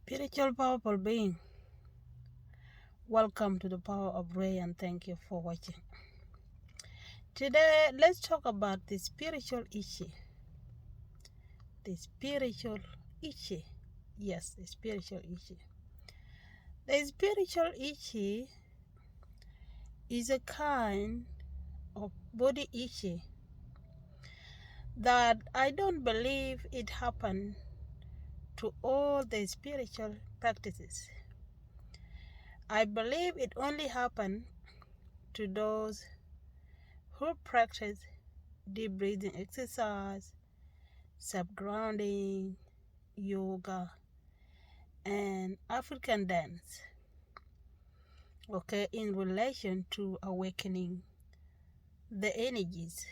Spiritual powerful being, welcome to the power of Ray and thank you for watching. Today, let's talk about the spiritual issue. The spiritual issue. Yes, the spiritual issue. The spiritual issue is a kind of body issue that I don't believe it happened to all the spiritual practices. I believe it only happened to those who practice deep breathing exercise, self-grounding, yoga, and African dance, okay, in relation to awakening the energies,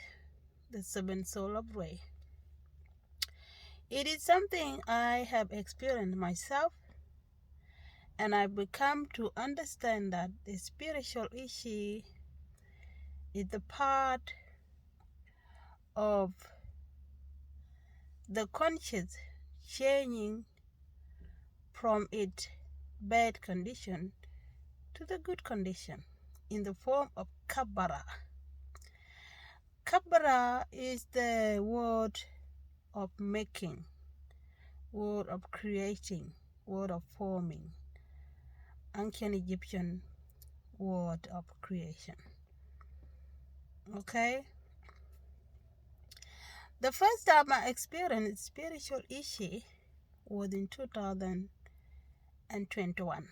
the seven soul of Ray. It is something I have experienced myself, and I've become to understand that the spiritual issue is the part of the conscious changing from its bad condition to the good condition in the form of Kabbalah. Kabbalah is the word of making, word of creating, word of forming, ancient Egyptian word of creation. Okay? The first time I experienced spiritual issue was in 2021.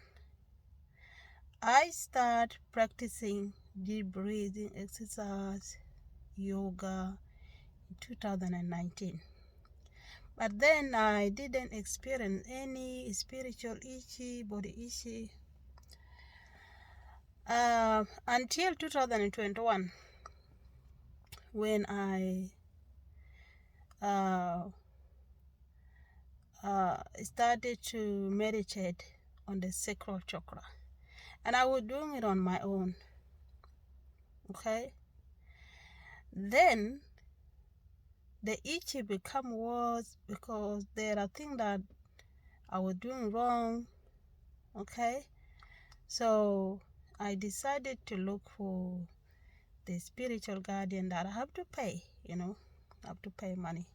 I started practicing deep breathing exercise, yoga in 2019. But then I didn't experience any spiritual issue, body issue until 2021 when I started to meditate on the sacral chakra. And I was doing it on my own. Okay? Then the issue become worse because there are things that I was doing wrong. Okay? So I decided to look for the spiritual guardian that I have to pay, I have to pay money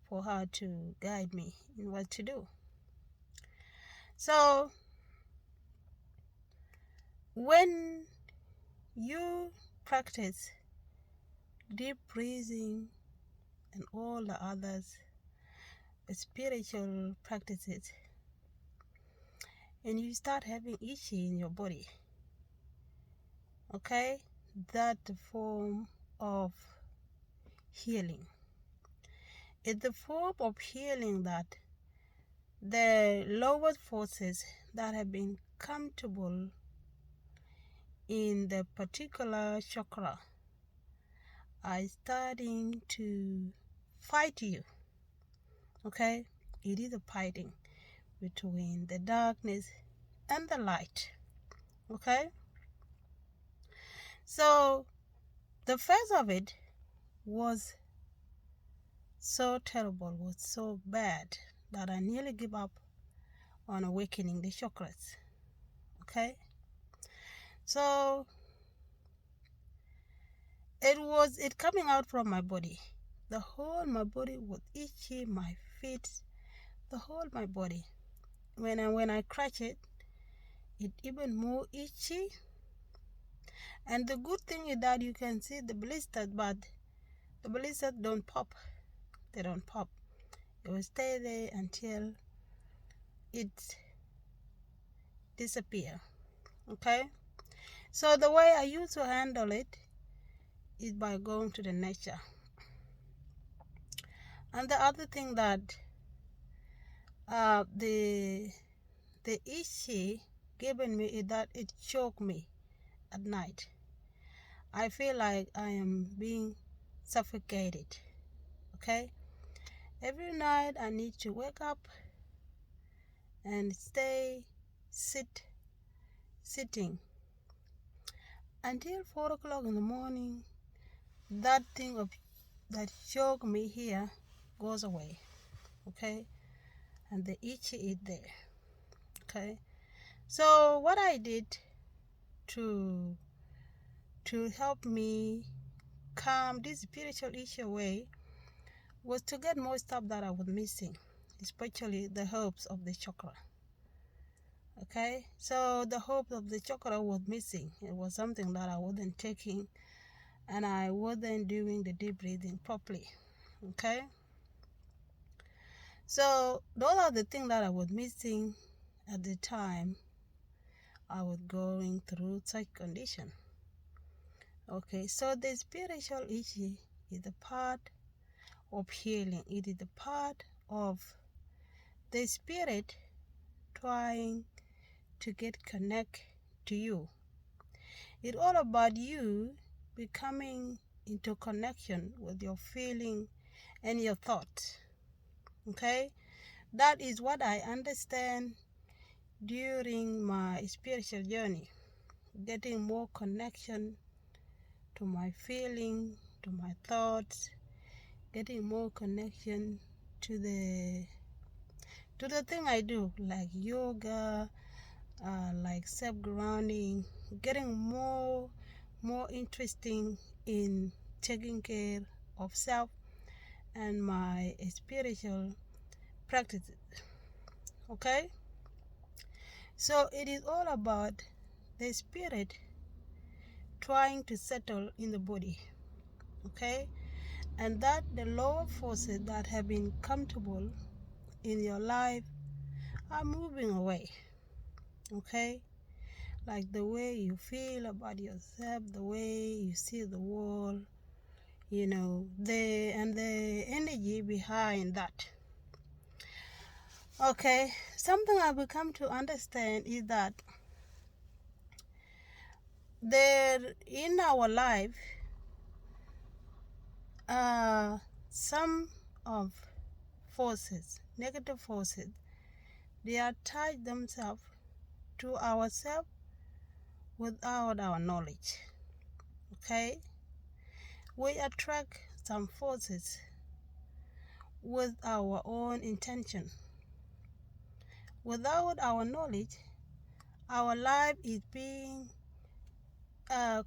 for her to guide me in what to do. So when you practice deep breathing and all the others spiritual practices, and you start having issue in your body, okay, that form of healing. It's the form of healing that the lower forces that have been comfortable in the particular chakra are starting to fight you. Okay? It is a fighting between the darkness and the light. Okay? So the first of it was so terrible, was so bad that I nearly give up on awakening the chakras. Okay? So it coming out from my body. The whole my body was itchy, my feet, the whole my body. When I crash it even more itchy. And the good thing is that you can see the blisters, but the blisters don't pop. They don't pop. It will stay there until it disappears. Okay? So the way I used to handle it is by going to the nature. And the other thing that the issue given me is that it choked me at night. I feel like I am being suffocated. Okay? Every night I need to wake up and stay sitting until 4 o'clock in the morning. That thing that choked me here goes away. Okay? And the itch is there. Okay, so what I did to help me calm this spiritual issue away was to get more stuff that I was missing, especially the herbs of the chakra. Okay, so the herbs of the chakra was missing. It was something that I wasn't taking, and I wasn't doing the deep breathing properly. Okay, so those are the things that I was missing at the time I was going through such condition. Okay, so the spiritual issue is a part of healing. It is a part of the spirit trying to get connect to you. It's all about you becoming into connection with your feeling and your thoughts. Okay, that is what I understand during my spiritual journey, getting more connection to my feeling, to my thoughts, getting more connection to the thing I do, like yoga, like self-grounding, getting more interesting in taking care of self and my spiritual practices. Okay, so it is all about the spirit trying to settle in the body. Okay, and that the lower forces that have been comfortable in your life are moving away. Okay, like the way you feel about yourself, the way you see the world, the energy behind that. Okay, something I've become to understand is that there in our life, some of forces, negative forces, they attach themselves to ourselves without our knowledge. Okay, we attract some forces with our own intention. Without our knowledge, our life is being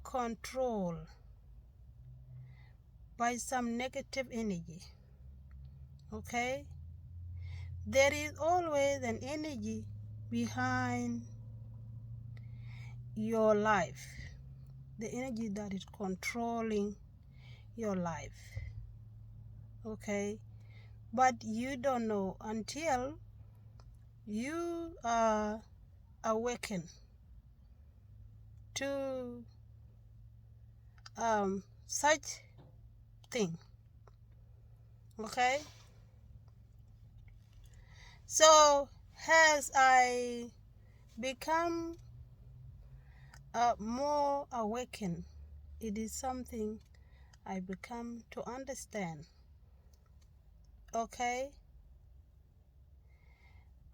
controlled by some negative energy. Okay, there is always an energy behind your life, the energy that is controlling your life. Okay, but you don't know until you are awakened to such thing. Okay, so as I become more awakened, it is something I become to understand. Okay,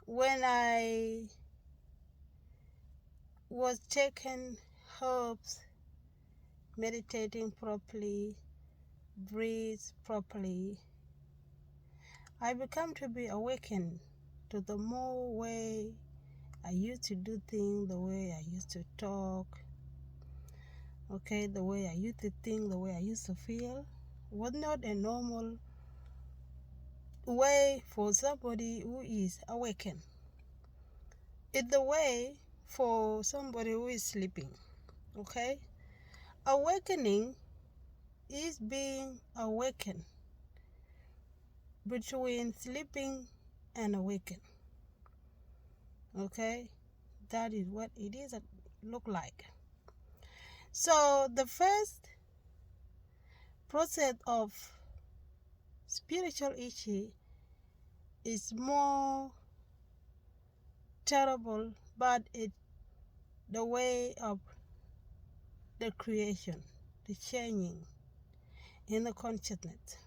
when I was taking herbs, meditating properly, breathe properly, I become to be awakened to the more way I used to do things, the way I used to talk. Okay, the way I used to think, the way I used to feel was not a normal way for somebody who is awakened. It's the way for somebody who is sleeping. Okay, awakening is being awakened between sleeping and awaken. Okay, that is what it is look like. So the first process of spiritual issue is more terrible, but it the way of the creation, the changing in the consciousness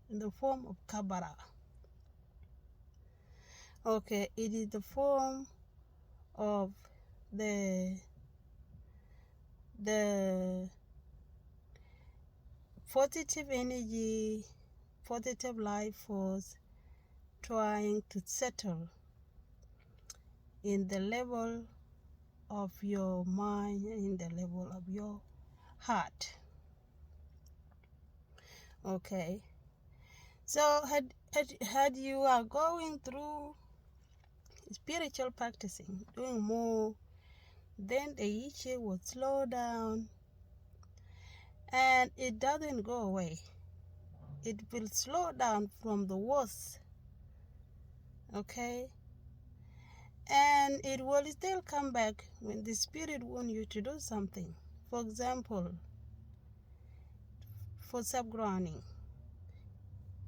in the form of Kabbalah. Okay, it is the form of the positive energy, positive life force trying to settle in the level of your mind, in the level of your heart. Okay, so had you are going through spiritual practicing, doing more, then the issue will slow down, and it doesn't go away. It will slow down from the worst, okay? And it will still come back when the spirit wants you to do something. For example, for self-grounding,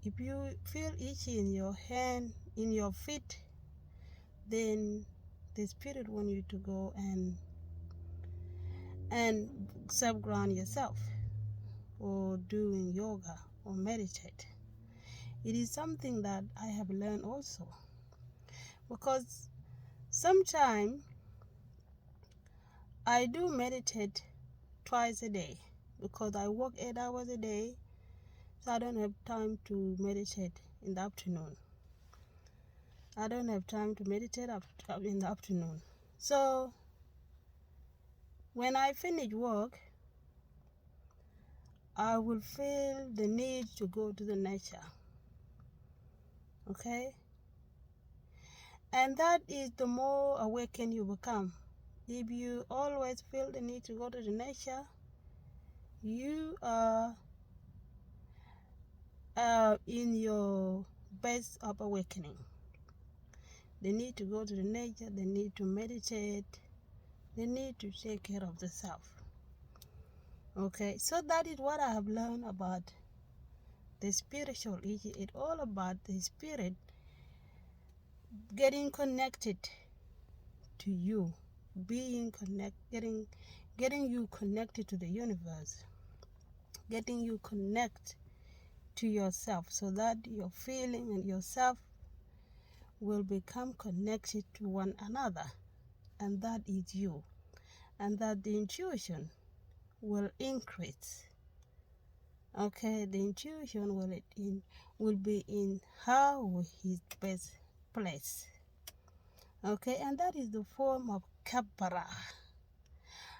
if you feel itchy in your hand, in your feet, then the spirit wants you to go and self-ground yourself, or doing yoga or meditate. It is something that I have learned also, because sometimes I do meditate twice a day because I work 8 hours a day, so I don't have time to meditate in the afternoon. I don't have time to meditate in the afternoon. So when I finish work, I will feel the need to go to the nature. Okay? And that is the more awakened you become. If you always feel the need to go to the nature, you are in your best of awakening. They need to go to the nature, they need to meditate, they need to take care of the self. Okay, so that is what I have learned about the spiritual issue. It's all about the spirit getting connected to you, getting you connected to the universe, getting you connected to yourself, so that your feeling and yourself will become connected to one another, and that is you, and that the intuition will increase. Okay, the intuition will be in how his best place. Okay, and that is the form of Kabbalah.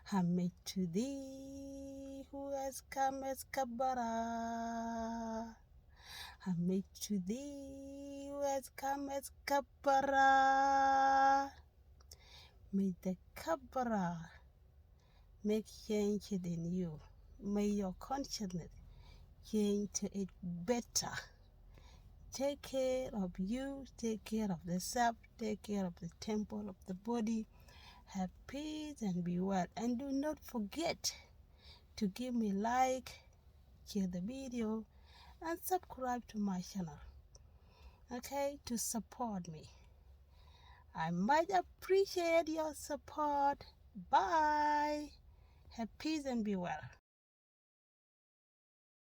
Hamid to thee who has come as Kabbalah. Hamid to thee who has come as Kabbalah. May the Kabbalah make change in you. May your consciousness change to it better. Take care of you, take care of the self, take care of the temple of the body. Have peace and be well. And do not forget to give me like, share the video, and subscribe to my channel. Okay, to support me. I might appreciate your support. Bye. Have peace and be well.